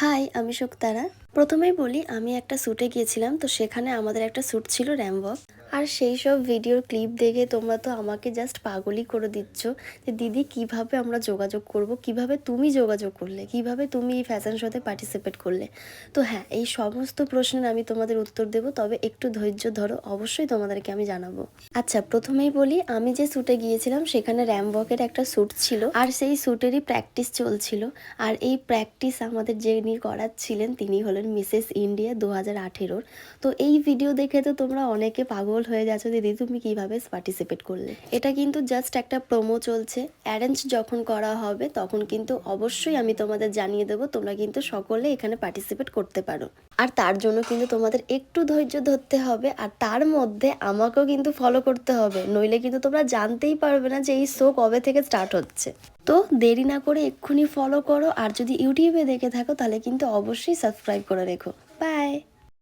High, আমি শুকতারা। প্রথমেই বলি আমি একটা শ্যুটে গিয়েছিলাম, তো সেখানে আমাদের একটা শ্যুট ছিল র্যাম্প ওয়াক। আর সেই সব ভিডিওর ক্লিপ দেখে তোমরা তো আমাকে জাস্ট পাগলই করে দিচ্ছ যে দিদি কিভাবে আমরা যোগাযোগ করব, কিভাবে তুমি যোগাযোগ করলে, কিভাবে তুমি এই ফ্যাশন শোতে পার্টিসিপেট করলে। তো হ্যাঁ, এই সমস্ত প্রশ্নের আমি তোমাদের উত্তর দেবো, তবে একটু ধৈর্য ধরো, অবশ্যই তোমাদেরকে আমি জানাবো। আচ্ছা, প্রথমেই বলি আমি যে শ্যুটে গিয়েছিলাম সেখানে র্যাম্প ওয়াকের একটা শ্যুট ছিল, আর সেই শ্যুটেরই প্র্যাকটিস চলছিল। আর এই প্র্যাকটিস আমাদের যিনি করাচ্ছিলেন তিনি হলেন মিসেস ইন্ডিয়া 2018। তো এই ভিডিও দেখে তো তোমরা অনেকে পাগল হয়ে যাচ্ছ দিদি তুমি কিভাবে পার্টিসিপেট করলে। এটা কিন্তু জাস্ট একটা প্রোমো চলছে, অ্যারেঞ্জ যখন করা হবে তখন কিন্তু অবশ্যই আমি তোমাদের জানিয়ে দেবো, তোমরা কিন্তু সকলে এখানে পার্টিসিপেট করতে পারো। আর তার জন্য কিন্তু তোমাদের একটু ধৈর্য ধরতে হবে, আর তার মধ্যে আমাকেও কিন্তু ফলো করতে হবে, নইলে কিন্তু তোমরা জানতেই পারবে না যে এই শো কবে থেকে স্টার্ট হচ্ছে। তো দেরি না করে এক্ষুনি ফলো করো, আর যদি ইউটিউবে দেখে থাকো তাহলে কিন্তু অবশ্যই সাবস্ক্রাইব করে রেখো। বাই।